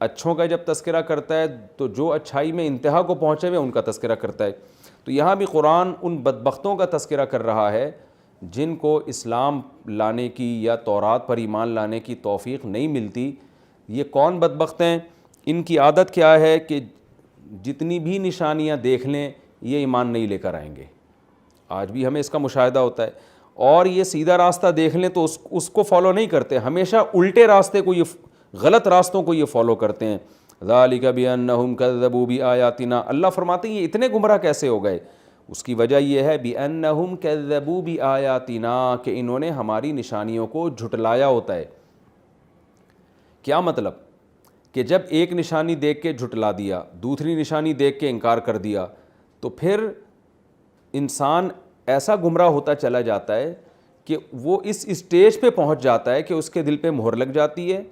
اچھوں کا جب تذکرہ کرتا ہے تو جو اچھائی میں انتہا کو پہنچے ہوئے ان کا تذکرہ کرتا ہے. تو یہاں بھی قرآن ان بدبختوں کا تذکرہ کر رہا ہے جن کو اسلام لانے کی یا تورات پر ایمان لانے کی توفیق نہیں ملتی. یہ کون بدبخت ہیں؟ ان کی عادت کیا ہے کہ جتنی بھی نشانیاں دیکھ لیں یہ ایمان نہیں لے کر آئیں گے. آج بھی ہمیں اس کا مشاہدہ ہوتا ہے. اور یہ سیدھا راستہ دیکھ لیں تو اس کو فالو نہیں کرتے, ہمیشہ الٹے راستے کو, یہ غلط راستوں کو یہ فالو کرتے ہیں. ذالک بانہم کذبوا بآیاتنا, اللہ فرماتے ہیں یہ اتنے گمراہ کیسے ہو گئے؟ اس کی وجہ یہ ہے بانہم کذبوا بآیاتنا, کہ انہوں نے ہماری نشانیوں کو جھٹلایا ہوتا ہے. کیا مطلب؟ کہ جب ایک نشانی دیکھ کے جھٹلا دیا, دوسری نشانی دیکھ کے انکار کر دیا, تو پھر انسان ایسا گمراہ ہوتا چلا جاتا ہے کہ وہ اس اسٹیج پہ پہنچ جاتا ہے کہ اس کے دل پہ مہر لگ جاتی ہے,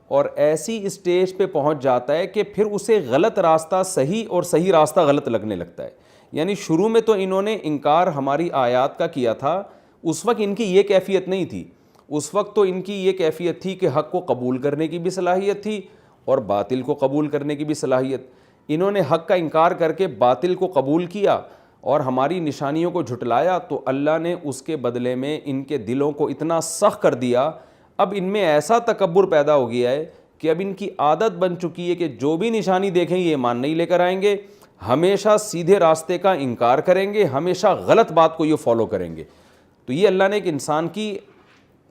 اور ایسی اسٹیج پہ پہنچ جاتا ہے کہ پھر اسے غلط راستہ صحیح اور صحیح راستہ غلط لگنے لگتا ہے. یعنی شروع میں تو انہوں نے انکار ہماری آیات کا کیا تھا, اس وقت ان کی یہ کیفیت نہیں تھی. اس وقت تو ان کی یہ کیفیت تھی کہ حق کو قبول کرنے کی بھی صلاحیت تھی اور باطل کو قبول کرنے کی بھی صلاحیت. انہوں نے حق کا انکار کر کے باطل کو قبول کیا اور ہماری نشانیوں کو جھٹلایا, تو اللہ نے اس کے بدلے میں ان کے دلوں کو اتنا سخت کر دیا. اب ان میں ایسا تکبر پیدا ہو گیا ہے کہ اب ان کی عادت بن چکی ہے کہ جو بھی نشانی دیکھیں یہ ایمان نہیں لے کر آئیں گے, ہمیشہ سیدھے راستے کا انکار کریں گے, ہمیشہ غلط بات کو یہ فالو کریں گے. تو یہ اللہ نے ایک انسان کی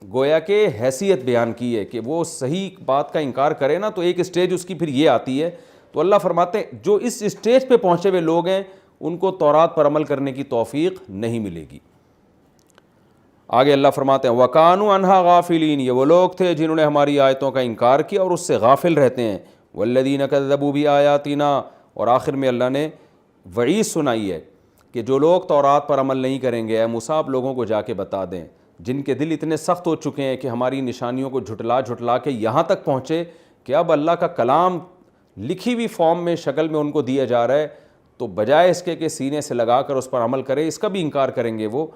گویا کہ حیثیت بیان کی ہے کہ وہ صحیح بات کا انکار کرے نا, تو ایک اسٹیج اس کی پھر یہ آتی ہے. تو اللہ فرماتے ہیں جو اس اسٹیج پہ پہنچے ہوئے لوگ ہیں ان کو تورات پر عمل کرنے کی توفیق نہیں ملے گی. آگے اللہ فرماتے ہیں وَكَانُوا عَنْهَا غَافِلِينَ, یہ وہ لوگ تھے جنہوں نے ہماری آیتوں کا انکار کیا اور اس سے غافل رہتے ہیں. وَالَّذِينَ كَذَّبُوا بِآيَاتِنَا, اور آخر میں اللہ نے وعید سنائی ہے کہ جو لوگ تورات پر عمل نہیں کریں گے, اے موسیٰ آپ لوگوں کو جا کے بتا دیں, جن کے دل اتنے سخت ہو چکے ہیں کہ ہماری نشانیوں کو جھٹلا کے یہاں تک پہنچے کہ اب اللہ کا کلام لکھی ہوئی فارم میں شکل میں ان کو دیا جا رہا ہے, تو بجائے اس کے کہ سینے سے لگا کر اس پر عمل کریں, اس کا بھی انکار کریں گے وہ.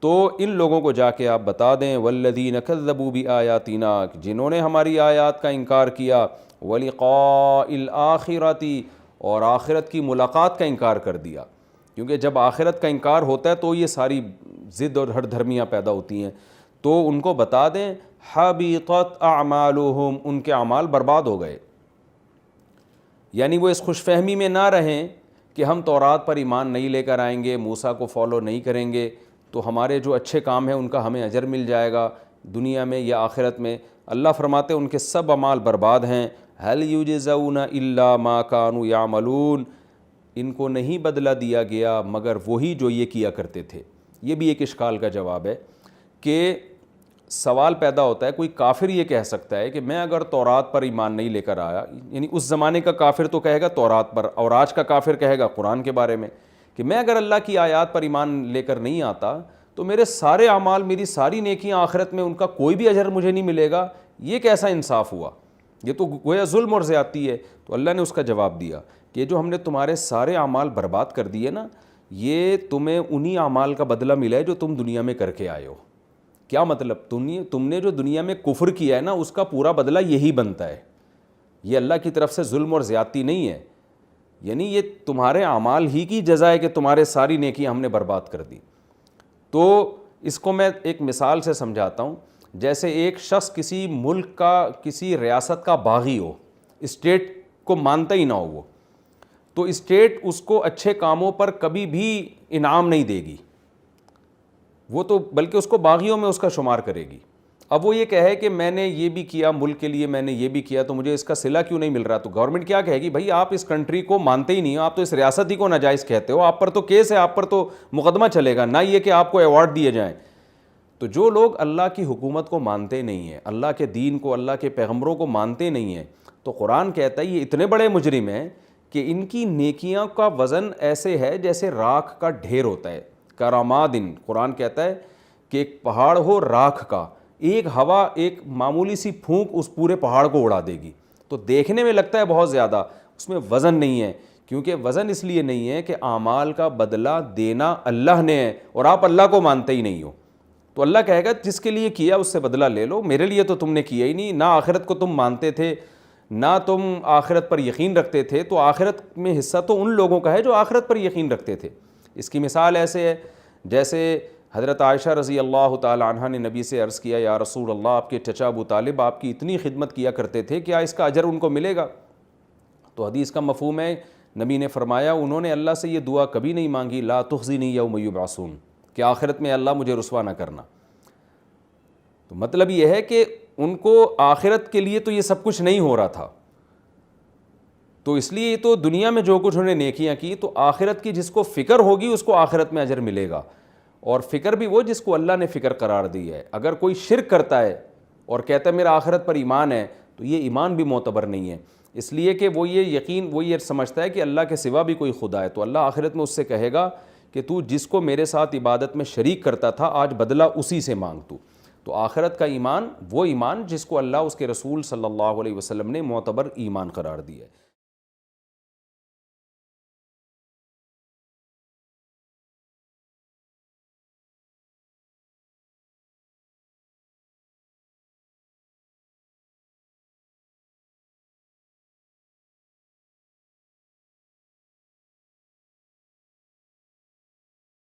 تو ان لوگوں کو جا کے آپ بتا دیں والذین کذبوا بآیاتنا, جنہوں نے ہماری آیات کا انکار کیا, ولقاء الآخرۃ, اور آخرت کی ملاقات کا انکار کر دیا. کیونکہ جب آخرت کا انکار ہوتا ہے تو یہ ساری ضد اور ہٹ دھرمیاں پیدا ہوتی ہیں. تو ان کو بتا دیں حبطت اعمالہم, ان کے اعمال برباد ہو گئے. یعنی وہ اس خوش فہمی میں نہ رہیں کہ ہم تورات پر ایمان نہیں لے کر آئیں گے, موسیٰ کو فالو نہیں کریں گے تو ہمارے جو اچھے کام ہیں ان کا ہمیں اجر مل جائے گا دنیا میں یا آخرت میں. اللہ فرماتے ہیں ان کے سب اعمال برباد ہیں. هل یجزون الا ما كانوا يعملون, ان کو نہیں بدلہ دیا گیا مگر وہی جو یہ کیا کرتے تھے. یہ بھی ایک اشکال کا جواب ہے کہ سوال پیدا ہوتا ہے, کوئی کافر یہ کہہ سکتا ہے کہ میں اگر تورات پر ایمان نہیں لے کر آیا, یعنی اس زمانے کا کافر تو کہے گا تورات پر, اور آج کا کافر کہے گا قرآن کے بارے میں کہ میں اگر اللہ کی آیات پر ایمان لے کر نہیں آتا تو میرے سارے اعمال, میری ساری نیکیاں آخرت میں ان کا کوئی بھی اجر مجھے نہیں ملے گا. یہ کیسا انصاف ہوا؟ یہ تو گویا ظلم اور زیادتی ہے. تو اللہ نے اس کا جواب دیا کہ جو ہم نے تمہارے سارے اعمال برباد کر دیے نا, یہ تمہیں انہی اعمال کا بدلہ ملا ہے جو تم دنیا میں کر کے آئے ہو. کیا مطلب؟ تم نے جو دنیا میں کفر کیا ہے نا, اس کا پورا بدلہ یہی بنتا ہے. یہ اللہ کی طرف سے ظلم اور زیادتی نہیں ہے, یعنی یہ تمہارے اعمال ہی کی جزا ہے کہ تمہارے ساری نیکیاں ہم نے برباد کر دی. تو اس کو میں ایک مثال سے سمجھاتا ہوں. جیسے ایک شخص کسی ملک کا, کسی ریاست کا باغی ہو, اسٹیٹ کو مانتا ہی نہ ہو وہ, تو اسٹیٹ اس کو اچھے کاموں پر کبھی بھی انعام نہیں دے گی, وہ تو بلکہ اس کو باغیوں میں اس کا شمار کرے گی. اب وہ یہ کہے کہ میں نے یہ بھی کیا ملک کے لیے, میں نے یہ بھی کیا, تو مجھے اس کا صلہ کیوں نہیں مل رہا؟ تو گورنمنٹ کیا کہے گی؟ بھائی آپ اس کنٹری کو مانتے ہی نہیں ہو, آپ تو اس ریاست ہی کو ناجائز کہتے ہو, آپ پر تو کیس ہے, آپ پر تو مقدمہ چلے گا, نہ یہ کہ آپ کو ایوارڈ دیے جائیں. تو جو لوگ اللہ کی حکومت کو مانتے نہیں ہیں, اللہ کے دین کو, اللہ کے پیغمبروں کو مانتے نہیں ہیں, تو قرآن کہتا ہے یہ اتنے بڑے مجرم ہیں کہ ان کی نیکیاں کا وزن ایسے ہے جیسے راکھ کا ڈھیر ہوتا ہے. کرامادن, قرآن کہتا ہے کہ ایک پہاڑ ہو راکھ کا, ایک ہوا, ایک معمولی سی پھونک اس پورے پہاڑ کو اڑا دے گی. تو دیکھنے میں لگتا ہے بہت زیادہ, اس میں وزن نہیں ہے. کیونکہ وزن اس لیے نہیں ہے کہ اعمال کا بدلہ دینا اللہ نے ہے اور آپ اللہ کو مانتے ہی نہیں ہو. تو اللہ کہے گا جس کے لیے کیا اس سے بدلہ لے لو, میرے لیے تو تم نے کیا ہی نہیں, نہ آخرت کو تم مانتے تھے, نہ تم آخرت پر یقین رکھتے تھے، تو آخرت میں حصہ تو ان لوگوں کا ہے جو آخرت پر یقین رکھتے تھے۔ اس کی مثال ایسے ہے جیسے حضرت عائشہ رضی اللہ تعالی عنہ نے نبی سے عرض کیا، یا رسول اللہ، آپ کے چچا ابو طالب آپ کی اتنی خدمت کیا کرتے تھے، کیا اس کا اجر ان کو ملے گا؟ تو حدیث کا مفہوم ہے، نبی نے فرمایا انہوں نے اللہ سے یہ دعا کبھی نہیں مانگی، لا تخزنی یوم یبعثون، کہ آخرت میں اللہ مجھے رسوا نہ کرنا۔ تو مطلب یہ ہے کہ ان کو آخرت کے لیے تو یہ سب کچھ نہیں ہو رہا تھا، تو اس لیے تو دنیا میں جو کچھ انہوں نے نیکیاں کی، تو آخرت کی جس کو فکر ہوگی اس کو آخرت میں اجر ملے گا، اور فکر بھی وہ جس کو اللہ نے فکر قرار دی ہے۔ اگر کوئی شرک کرتا ہے اور کہتا ہے میرا آخرت پر ایمان ہے، تو یہ ایمان بھی معتبر نہیں ہے، اس لیے کہ وہ یہ سمجھتا ہے کہ اللہ کے سوا بھی کوئی خدا ہے، تو اللہ آخرت میں اس سے کہے گا کہ تو جس کو میرے ساتھ عبادت میں شریک کرتا تھا آج بدلہ اسی سے مانگ تو آخرت کا ایمان وہ ایمان جس کو اللہ اس کے رسول صلی اللہ علیہ وسلم نے معتبر ایمان قرار دیا ہے۔